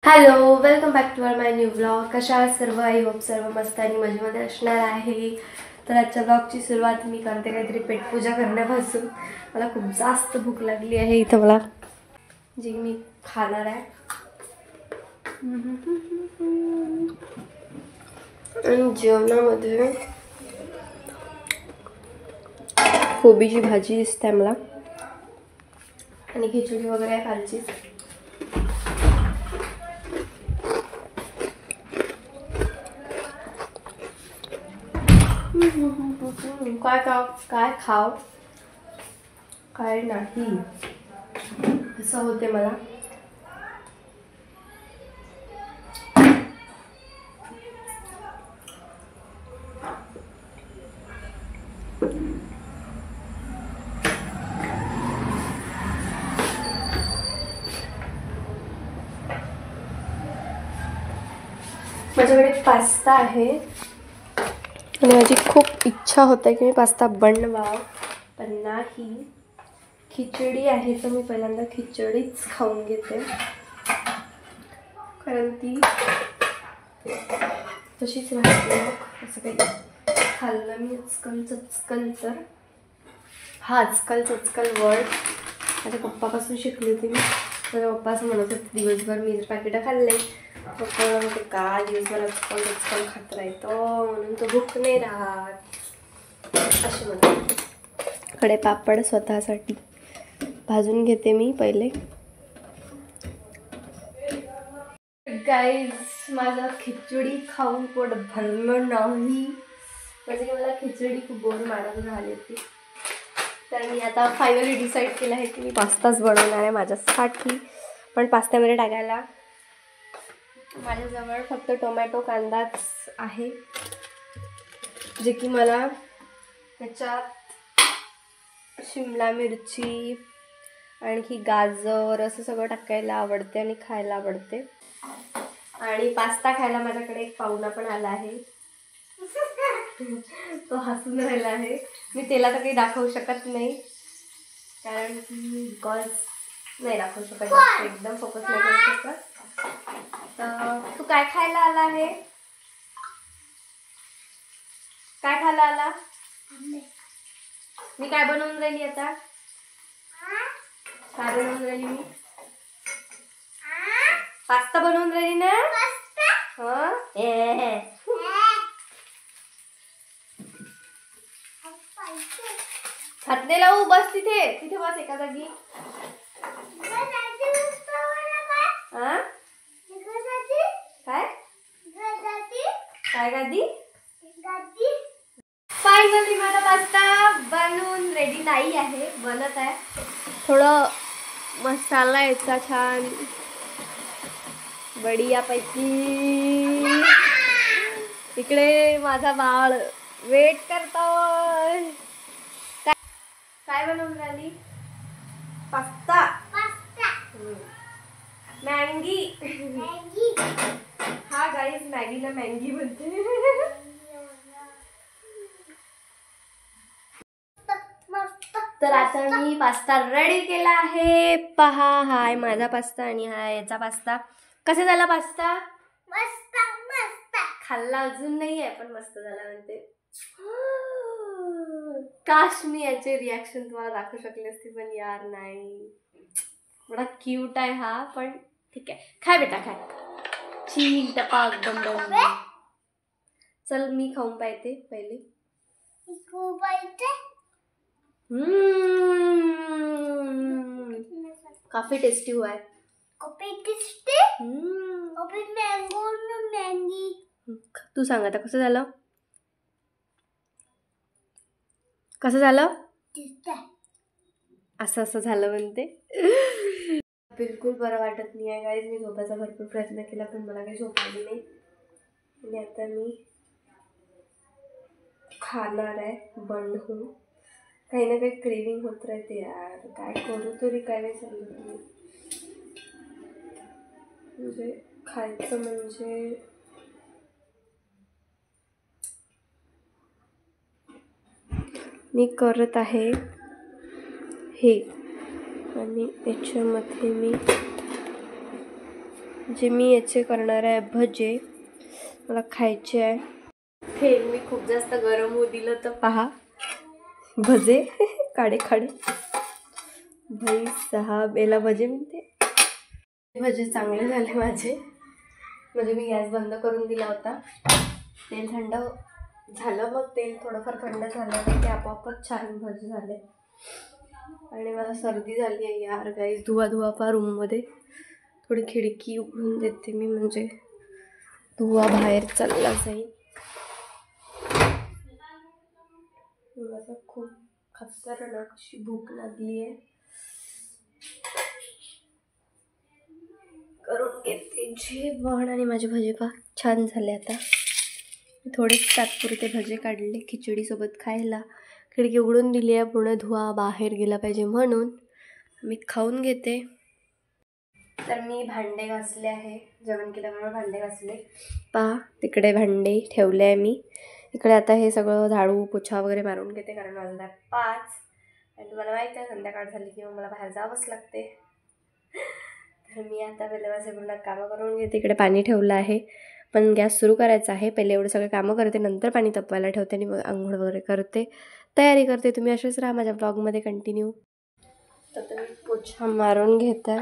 Hello, welcome back to my new blog. कशा आहात सर्व? आय होप सर्व मस्त आणि मजेमध्ये असणार आहे. तर आजच्या ब्लॉगची सुरुवात मी करते काहीतरी पेटपूजा करण्यापासून. मला खूप जास्त भूक लागली आहे. इथं मला जी मी खाणार आहे आणि जेवणामध्ये कोबीची भाजी दिसते मला आणि खिचडी वगैरे आहे कालची. काय खाव काय नाही असं होते मला. माझ्याकडे पास्ता आहे आणि माझी खूप इच्छा होते की मी पास्ता बनवाव, पण नाही. खिचडी आहे तर मी पहिल्यांदा खिचडीच खाऊन घेते, कारण ती तशीच राहते. असं काही खाल्लं मी चचकल तर हा चचकल वर्ड माझ्या पप्पापासून शिकली होती मी. माझ्या पप्पा असं म्हणत होते दिवसभर मी पॅकेटं खाल्ले. पप्पा म्हणते का दिवसभर चचकल खात राहतो म्हणून तो भूक नाही राहत असे म्हणते. कडे पापड स्वतःसाठी भाजून घेते मी पहिले. गाईज, माझं खिचडी खाऊन पोट भरलं नाही. म्हणजे मला खिचडी खूप बोर मारून राहिली होती. तर मी आता फायनली डिसाईड केलं आहे की मी पास्ताच बनवणार आहे माझ्यासाठी. पण पास्त्यामध्ये टाकायला माझ्याजवळ फक्त टोमॅटो कांदाच आहे, जे की मला त्याच्यात शिमला मिरची आणखी गाजर असं सगळं टाकायला आवडते आणि खायला आवडते. आणि पास्ता खायला माझ्याकडे एक पाहुणा पण आला आहे. तो हसून राहिला आहे. मी त्याला तर काही दाखवू शकत नाही, कारण की नाही दाखवू शकत, एकदम फोकस नाही करू शकत. तर तू काय खायला आला आहे? काय खायला आला? मी काय बनवून राहिली आता? काय बनवून राहिली मी? पास्ता बनवून राहिली ना? हात नाही लावू, बस तिथे बस एका जागी. काय गादी? फायनली माझा पास्ता बनवून रेडी नाही आहे, बनत आहे. थोडं मसाला याचा छान बढियापैकी. इकडे माझा बाळ वेट करतोय. काय बनवून राहिली? पास्ता. मॅगी. हा गाईज, मॅगीला मॅगी म्हणते. तर आता मी पास्ता रेडी केला आहे. पहा, हाय माझा पास्ता आणि हा याचा पास्ता. कसा झाला पास्ता? मस्त मस्त. खाल्ला अजून नाही आहे, पण मस्त झाला म्हणते. काश मी याचे रिॲक्शन तुम्हाला दाखवू शकले असते, पण यार नाही. बडा क्यूट आहे हा, पण ठीक आहे. खाय बेटा खाय. चीन टपाक बम बम. चल मी खाऊन पाहते पहिले. काफी टेस्टी हुआ है. तू सांग आता कसं झालं? कसं झालं? असं झालं म्हणते. बिलकुल बरं वाटत नाही आहे गाईज. मी झोपायचा भरपूर प्रयत्न केला, पण मला काही झोप आली नाही. आणि आता मी खाणार आहे बनवून. काही ना काही क्रेविंग होत राहते यार, काय करू तरी काय नाही समजत नाही. म्हणजे खायचं म्हणजे मी करत आहे हे, आणि याच्यामध्ये मी जे मी याचे करणार आहे भजे, मला खायचे आहे. तेल मी खूप जास्त गरम होऊ दिलं तर पहा भजे काडे काडे भाई साहब याला भजे म्हणते. भजे चांगले झाले माझे, म्हणजे मी गॅस बंद करून दिला होता. तेल थंड झालं, मग तेल थोडंफार थंड झालं की आपोआपच छान भजे झाले. आणि मला सर्दी झाली आहे यार गाईस. धुवा धुवा पा रूममध्ये. थोडी खिडकी उघडून देते मी, म्हणजे धुवा बाहेर चालला जाईल. मला खूप खतरनाक अशी भूक लागली आहे. करून घेते जेवण. आणि माझे भजे पा छान झाले. आता थोडेच तात्पुरते भजे काढले खिचडीसोबत खायला. खिडकी उघडून दिली आहे, पूर्ण धुवा बाहेर गेला पाहिजे म्हणून. मी खाऊन घेते. तर मी भांडे घासले आहे, जेवण केल्यामुळे भांडे घासले. पहा तिकडे भांडे ठेवले आहे मी. इकडे आता हे सगळं झाडू पोछा वगैरे मारून घेते, कारण वाजला 5. आणि तुम्हाला माहिती आहे संध्याकाळ झाली की मग मला बाहेर जावंच लागते. तर मी आता पहिले माझे पूर्ण कामं करून घेते. इकडे पाणी ठेवलं आहे, पण गॅस सुरू करायचा आहे. पहिले एवढं सगळं कामं करते, नंतर पाणी तापवायला ठेवते आणि मग आंघोळ वगैरे करते, तयारी करते. तुम्ही असेच राहा माझ्या ब्लॉगमध्ये कंटिन्यू. तर तुम्ही पोछा मारून घेता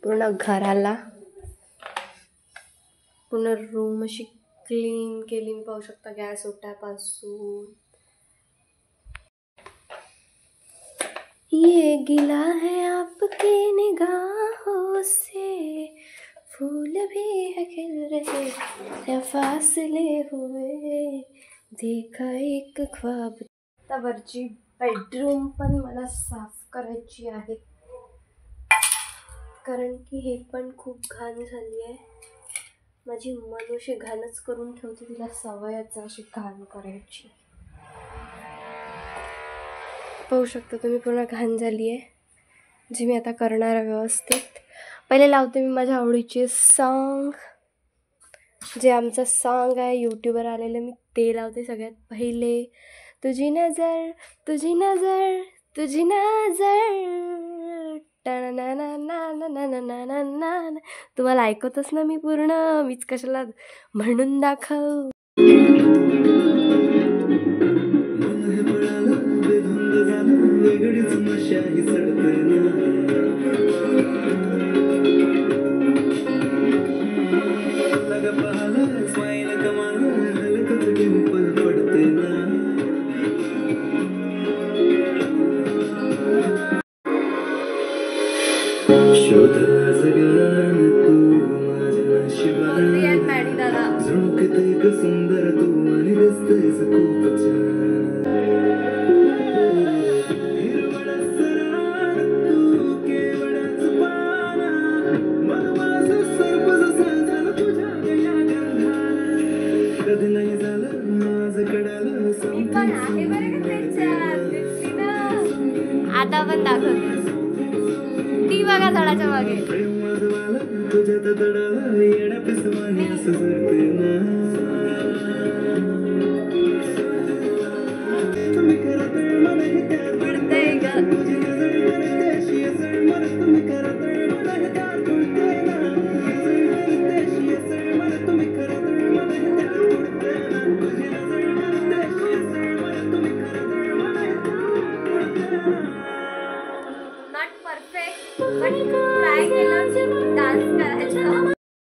पूर्ण घराला. पूर्ण रूम अशी क्लीन केली पाहू शकता, गॅस ओटापासून. ये गिला है आपके निगाहों से, फूल भी है खिल रहे या फासले हुए, देखा एक ख्वाब. वरची बेडरूम पण मला साफ करायची आहे, कारण की हे पण खूप घाण झाली आहे. माझी मनुष्य घाणच करून ठेवते, तिला सवयच अशी घाण करायची. पाहू शकता तुम्ही पूर्ण घाण झाली आहे, जी मी आता करणार आहे व्यवस्थित. पहिले लावते मी माझ्या आवडीचे सॉन्ग, जे आमचं सॉन्ग आहे यूट्यूबवर आलेलं, मी ते लावते सगळ्यात पहिले. तुझी नजर तुझी नजर तुझी नजर, तुम्हाला ऐकतच ना मी पूर्ण, मीच कशाला म्हणून दाखव. सुंदर तू आणि रस्तेच खूप छान, हिरवळ सरार तू केवळच पाना, मधमास सरपस साजन तुझ्या गया गंधार, कधी नाही झालं माझ कडालं आता पण दाखवते ती बघा झाडाच्या मागे. तुझ्यात तडाला येण्या पिसवानी असं जरते ना,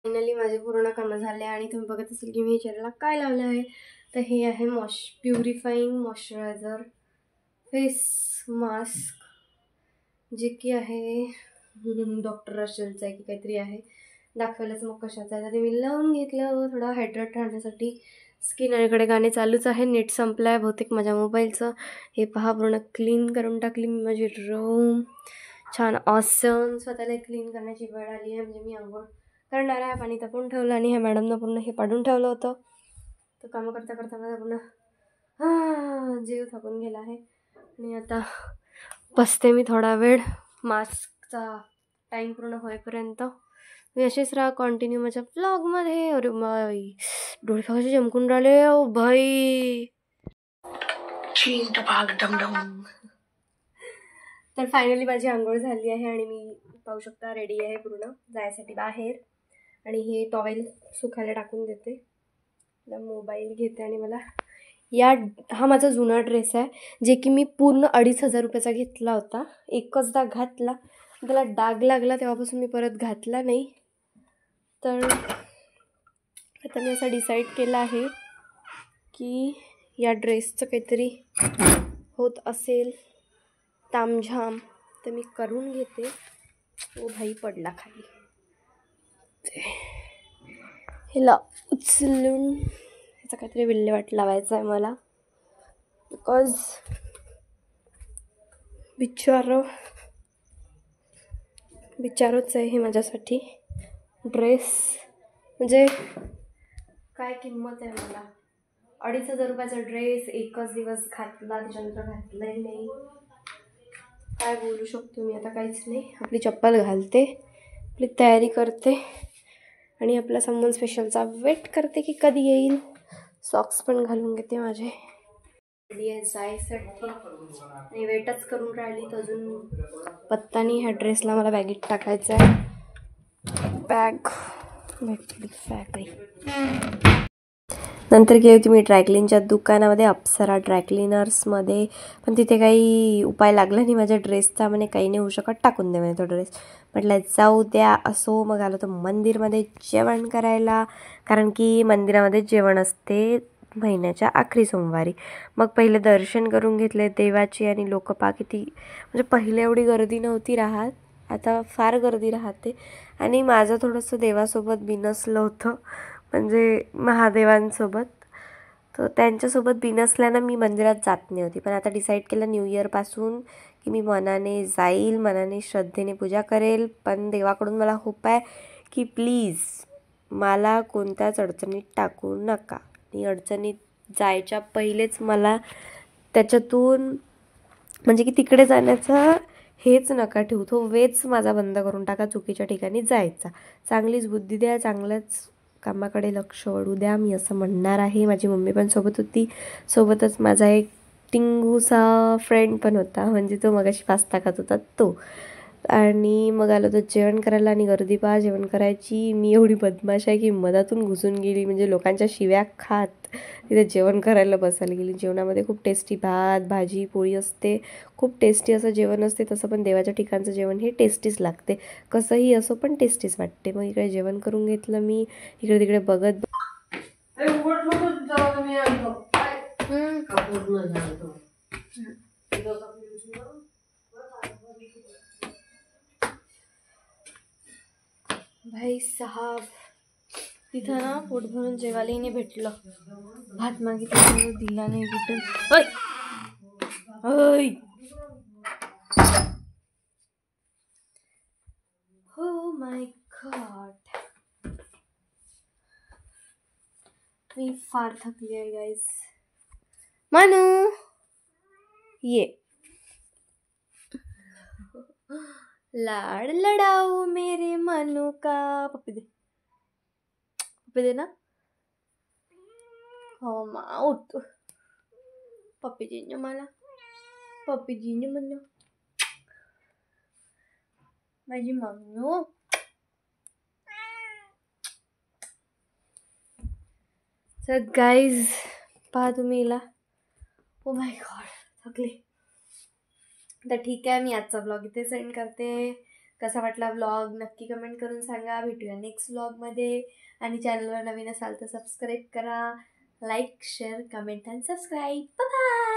फायनली माझे पूर्ण कामं झाले. आणि तुम्ही बघत असाल की मी चेहऱ्याला काय लावलं आहे, तर हे आहे प्युरिफाईंग मॉइश्चरायझर फेस मास्क, जे की आहे डॉक्टर रशलचं आहे की काहीतरी आहे, दाखवायलाच मग कशाचं आहे. तर ते मी लावून घेतलं थोडं हायड्रेट राहण्यासाठी स्किन. आणि इकडे गाणे चालूच आहे, नेट संपलं आहे बहुतेक माझ्या मोबाईलचं. हे पहा पूर्ण क्लीन करून टाकली मी माझी रूम, छान ऑसम. स्वतःला क्लीन करण्याची वेळ आली आहे, म्हणजे मी आंघोळ करणार आहे. पाणी तापून ठेवलं आणि ह्या मॅडमनं पूर्ण हे पाडून ठेवलं होतं. तर कामं करता करता माझा पूर्ण जीव थकून गेला आहे. आणि आता बसते मी थोडा वेळ मास्कचा टाईम पूर्ण होईपर्यंत. मी असेच राहा कंटिन्यू माझ्या ब्लॉगमध्ये. अरे बाई डोळे कसे चमकून राहिले ओ भाई. तर फायनली माझी आंघोळ झाली आहे आणि मी पाहू शकता रेडी आहे पूर्ण जायसाठी बाहेर. आणि हे टॉवेल सुखायला टाकून देते. मोबाईल घेते आणि मला हा माझा जुना ड्रेस आहे जे की मी पूर्ण 2,500 रुपयाचा घेतला होता. एकचदा घातला, त्याला डाग लागला, तेव्हापासून मी परत घातला नाही. तर आता मी असं डिसाईड केलं आहे की या ड्रेसचं काहीतरी होत असेल तामझाम तर मी करून घेते. ओ भाई पडला खाली. हिला उचलून ह्याचा काहीतरी विल्हेवाट लावायचा आहे मला. बिकॉज बिचारोच आहे हे माझ्यासाठी. ड्रेस म्हणजे काय किंमत आहे मला. 2,500 रुपयाचा ड्रेस एकच दिवस घातला, त्याच्यानंतर घातलाही नाही. काय बोलू शकतो मी आता, काहीच नाही. आपली चप्पल घालते, आपली तयारी करते आणि आपला समवन स्पेशलचा वेट करते की कधी येईल. सॉक्स पण घालून घेते माझे. रेडी आहे जायसाठी आणि वेटच करून राहिली तर अजून पत्ता नाही. ह्या ड्रेसला मला बॅगेत टाकायचं आहे. बॅग भेटली, बॅग नाही. नंतर गेली होती मी ड्रायक्लीनच्या दुकानामध्ये, अप्सरा ड्रायक्लिनर्समध्ये. पण तिथे काही उपाय लागला नाही माझ्या ड्रेसचा. म्हणे काही नाही होऊ शकत, टाकून दे म्हणे तो ड्रेस. म्हटलं जाऊ द्या. असो मग आलो तर मंदिरमध्ये जेवण करायला, कारण की मंदिरामध्ये जेवण असते महिन्याच्या आखरी सोमवारी. मग पहिले दर्शन करून घेतले देवाची. आणि लोक किती म्हणजे पहिले एवढी गर्दी नव्हती राहत, आता फार गर्दी राहते. आणि माझं थोडंसं देवासोबत बिनसलं होतं, म्हणजे महादेवांसोबत. तर त्यांच्यासोबत बिनसल्यानं मी मंदिरात जात नाही होती. पण आता डिसाईड केलं न्यू इयरपासून की मी मनाने जाईल, मनाने श्रद्धेने पूजा करेल. पण देवाकडून मला होप आहे की प्लीज मला कोणत्याच अडचणीत टाकू नका. आणि अडचणीत जायच्या पहिलेच मला त्याच्यातून म्हणजे की तिकडे जाण्याचा हेच नका ठेवू, तो वेच माझा बंद करून टाका चुकीच्या ठिकाणी जायचा. चांगलीच बुद्धी द्या, चांगल्याच कामाकडे लक्ष वळू द्या, मी असं म्हणणार आहे. माझी मम्मी पण सोबत होती. सोबतच माझा एक टिंगूचा फ्रेंड पण होता, म्हणजे तो मगाशी पास्ता खात होता तो. आणि मग आलो तर जेवण करायला. आणि गर्दी पहा जेवण करायची. मी एवढी बदमाश आहे की मधातून घुसून गेली, म्हणजे लोकांच्या शिव्या खात तिथे जेवण करायला बसायला गेली. जेवणामध्ये खूप टेस्टी भात भाजी पोळी असते, खूप टेस्टी असं जेवण असते. तसं पण देवाच्या ठिकाणचं जेवण हे टेस्टीच लागते, कसंही असो पण टेस्टीच वाटते. मग इकडे जेवण करून घेतलं मी, इकडे तिकडे बघत. भाई साहब तिथं ना पोट भरून जेवायलाही नाही भेटलं. भात मागितलं दिला नाही कुठे. हो माय गॉड, मी फार थकली आहे गाईज. मानू ये, लाड लडाऊ मेरे मनू का. पप्पी दे, पप्पी दे ना. हो मा उठ, पप्पी दे मला, पप्पी दे म्हणून माझी मम्मी. तर गाईज पहा तुम्ही हिला. ओ माय गॉड थकले. तर ठीक आहे, मी आजचा ब्लॉग इथे सेंड करते. कसा वाटला ब्लॉग नक्की कमेंट करून सांगा. भेटूया नेक्स्ट ब्लॉगमध्ये. आणि चॅनलवर नवीन असाल तर सबस्क्राईब करा. Like share comment and subscribe. Bye.